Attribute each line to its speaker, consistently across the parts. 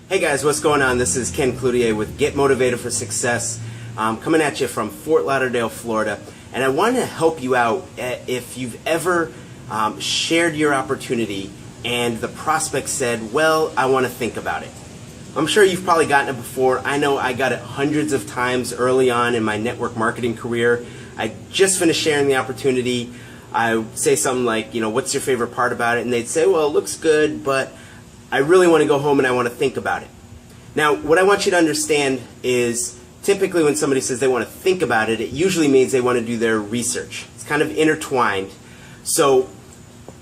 Speaker 1: Hey guys, what's going on? This is Ken Cloutier with Get Motivated for Success, coming at you from Fort Lauderdale, Florida. And I want to help you out if you've ever shared your opportunity and the prospect said, well, I want to think about it. I'm sure you've probably gotten it before. I know I got it hundreds of times early on in my network marketing career. I just finished sharing the opportunity. I would say something like, what's your favorite part about it? And they'd say, well, it looks good, but I really want to go home and I want to think about it. Now, what I want you to understand is typically when somebody says they want to think about it, it usually means they want to do their research. It's kind of intertwined. So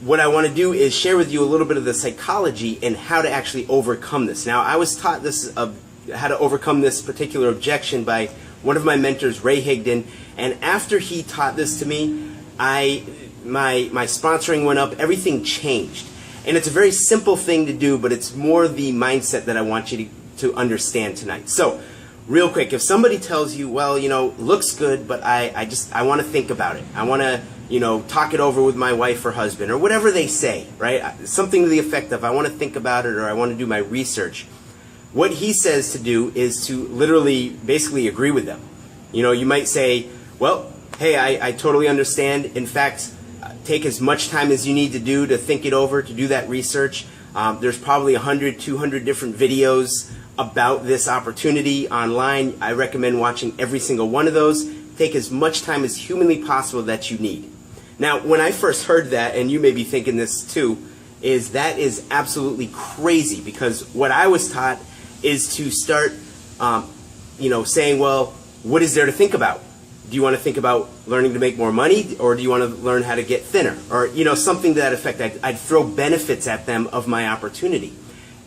Speaker 1: what I want to do is share with you a little bit of the psychology and how to actually overcome this. Now, I was taught this how to overcome this particular objection by one of my mentors, Ray Higdon, and after he taught this to me, my sponsoring went up, everything changed. And it's a very simple thing to do, but it's more the mindset that I want you to understand tonight. So, real quick, if somebody tells you, well, looks good, but I want to think about it. I want to, talk it over with my wife or husband, or whatever they say, right? Something to the effect of, I want to think about it, or I want to do my research. What he says to do is to literally, basically agree with them. You might say, well, hey, I totally understand. In fact, take as much time as you need to do to think it over, to do that research. There's probably 100, 200 different videos about this opportunity online. I recommend watching every single one of those. Take as much time as humanly possible that you need. Now, when I first heard that, and you may be thinking this too, that is absolutely crazy, because what I was taught is to start, saying, well, what is there to think about? Do you want to think about learning to make more money, or do you want to learn how to get thinner? Or, something to that effect. I'd throw benefits at them of my opportunity.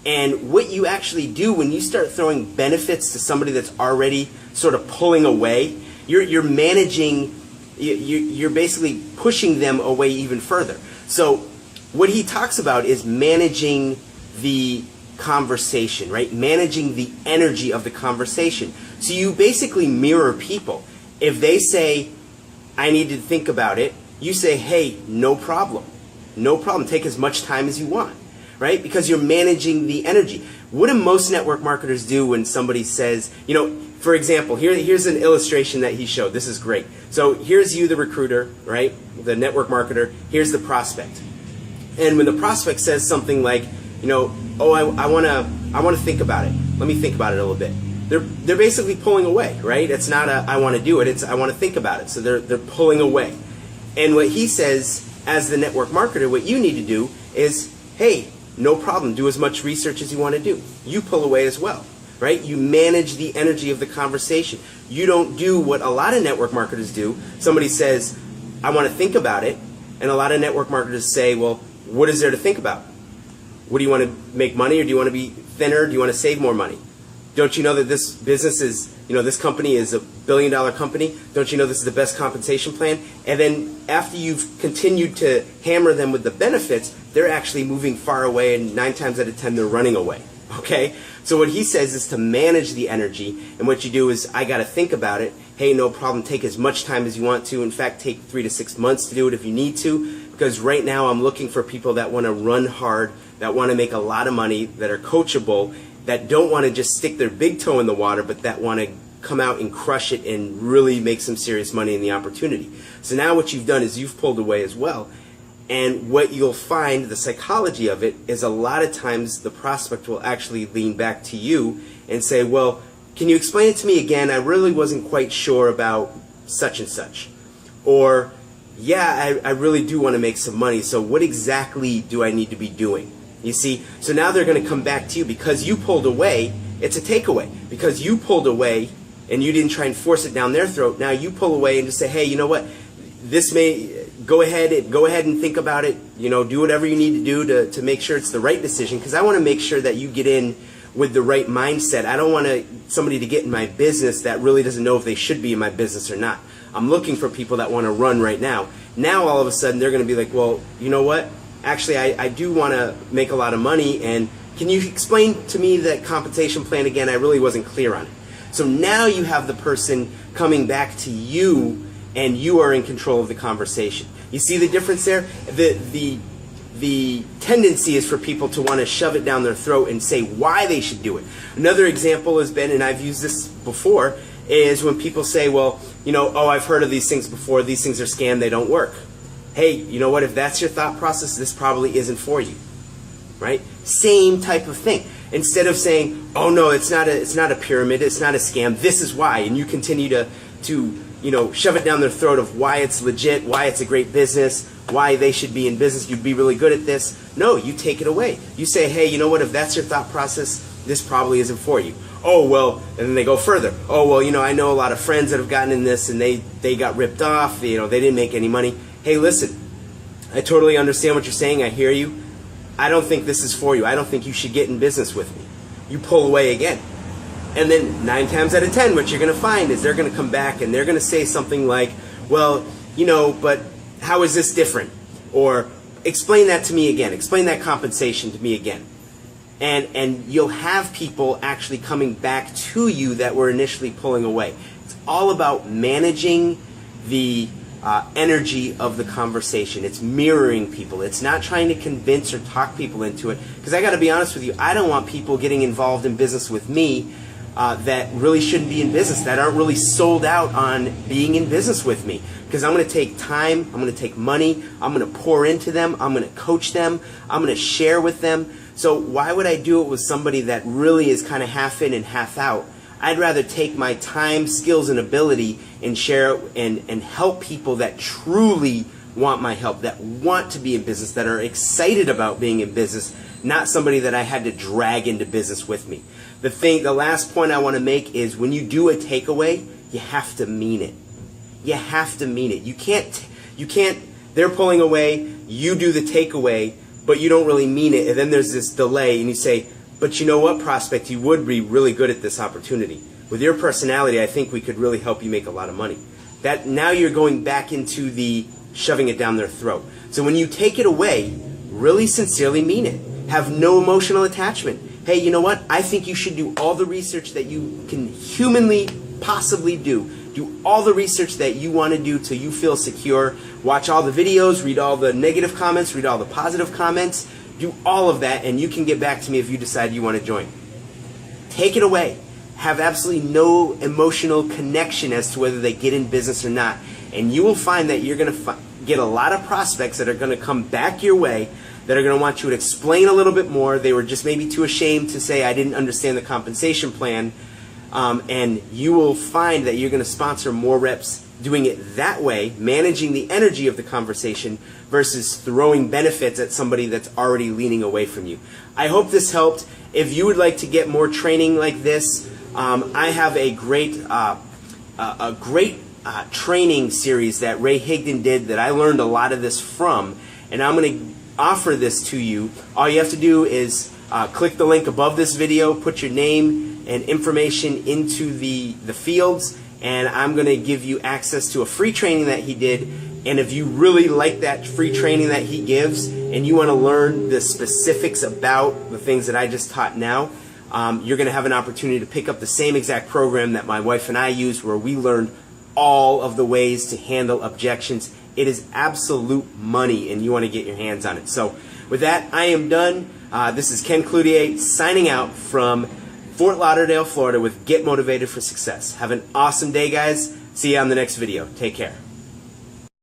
Speaker 1: And what you actually do when you start throwing benefits to somebody that's already sort of pulling away, you're managing, you're basically pushing them away even further. So what he talks about is managing the conversation, right? Managing the energy of the conversation. So you basically mirror people. If they say, I need to think about it, you say, hey, no problem. No problem. Take as much time as you want, right? Because you're managing the energy. What do most network marketers do when somebody says, for example, here's an illustration that he showed. This is great. So here's you, the recruiter, right? The network marketer. Here's the prospect. And when the prospect says something like, oh, I want to think about it. Let me think about it a little bit. They're basically pulling away, right? It's not I want to do it, it's I want to think about it. So they're pulling away. And what he says, as the network marketer, what you need to do is, hey, no problem, do as much research as you want to do. You pull away as well, right? You manage the energy of the conversation. You don't do what a lot of network marketers do. Somebody says, I want to think about it, and a lot of network marketers say, well, what is there to think about? What do you want to make money, or do you want to be thinner? Do you want to save more money? Don't you know that this business is, this company is $1 billion company? Don't you know this is the best compensation plan? And then after you've continued to hammer them with the benefits, they're actually moving far away, and 9 times out of 10 they're running away. Okay? So what he says is to manage the energy, and what you do is, I got to think about it. Hey, no problem. Take as much time as you want to. In fact, take 3 to 6 months to do it if you need to, because right now I'm looking for people that want to run hard, that want to make a lot of money, that are coachable, that don't want to just stick their big toe in the water, but that want to come out and crush it and really make some serious money in the opportunity. So now what you've done is you've pulled away as well. And what you'll find, the psychology of it, is a lot of times the prospect will actually lean back to you and say, well, can you explain it to me again? I really wasn't quite sure about such and such. Or, yeah, I really do want to make some money, so what exactly do I need to be doing? You see, so now they're going to come back to you because you pulled away. It's a takeaway. Because you pulled away and you didn't try and force it down their throat. Now you pull away and just say, hey, you know what? This may go ahead and think about it. Do whatever you need to do to make sure it's the right decision, because I want to make sure that you get in with the right mindset. I don't want somebody to get in my business that really doesn't know if they should be in my business or not. I'm looking for people that want to run right now. Now all of a sudden they're going to be like, well, you know what? Actually, I do want to make a lot of money, and can you explain to me that compensation plan again? I really wasn't clear on it. So now you have the person coming back to you, and you are in control of the conversation. You see the difference there? The the tendency is for people to want to shove it down their throat and say why they should do it. Another example has been, and I've used this before, is when people say, well, you know, oh, I've heard of these things before, these things are scam, they don't work. Hey, you know what, if that's your thought process, this probably isn't for you, right? Same type of thing. Instead of saying, oh no, it's not a pyramid, it's not a scam, this is why, and you continue to you know, shove it down their throat of why it's legit, why it's a great business, why they should be in business, you'd be really good at this. No, you take it away. You say, hey, you know what, if that's your thought process, this probably isn't for you. Oh, well, and then they go further. Oh, well, you know, I know a lot of friends that have gotten in this and they got ripped off, you know, they didn't make any money. Hey, listen, I totally understand what you're saying, I hear you. I don't think this is for you. I don't think you should get in business with me. You pull away again. And then 9 times out of 10, what you're going to find is they're going to come back and they're going to say something like, well, you know, but how is this different? Or explain that to me again. Explain that compensation to me again. And you'll have people actually coming back to you that were initially pulling away. It's all about managing the energy of the conversation. It's mirroring people. It's not trying to convince or talk people into it. Because I got to be honest with you, I don't want people getting involved in business with me that really shouldn't be in business, that aren't really sold out on being in business with me. Because I'm going to take time, I'm going to take money, I'm going to pour into them, I'm going to coach them, I'm going to share with them. So why would I do it with somebody that really is kind of half in and half out? I'd rather take my time, skills, and ability and share and help people that truly want my help, that want to be in business, that are excited about being in business, not somebody that I had to drag into business with me. The last point I want to make is when you do a takeaway, you have to mean it. You have to mean it. You can't, they're pulling away, you do the takeaway, but you don't really mean it, and then there's this delay, and you say, but you know what, prospect, you would be really good at this opportunity. With your personality, I think we could really help you make a lot of money. That now you're going back into the shoving it down their throat. So when you take it away, really sincerely mean it. Have no emotional attachment. Hey, you know what? I think you should do all the research that you can humanly possibly do. Do all the research that you want to do till you feel secure. Watch all the videos, read all the negative comments, read all the positive comments. Do all of that, and you can get back to me if you decide you want to join. Take it away. Have absolutely no emotional connection as to whether they get in business or not. And you will find that you're going to get a lot of prospects that are going to come back your way, that are going to want you to explain a little bit more. They were just maybe too ashamed to say, I didn't understand the compensation plan. And you will find that you're going to sponsor more reps doing it that way, managing the energy of the conversation versus throwing benefits at somebody that's already leaning away from you. I hope this helped. If you would like to get more training like this, I have a great training series that Ray Higdon did that I learned a lot of this from, and I'm going to offer this to you. All you have to do is click the link above this video, put your name and information into the fields, and I'm going to give you access to a free training that he did. And if you really like that free training that he gives and you want to learn the specifics about the things that I just taught now, you're going to have an opportunity to pick up the same exact program that my wife and I use, where we learned all of the ways to handle objections. It is absolute money, and you want to get your hands on it. So with that, I am done. This is Ken Cloutier signing out from Fort Lauderdale, Florida with Get Motivated for Success. Have an awesome day, guys. See you on the next video. Take care.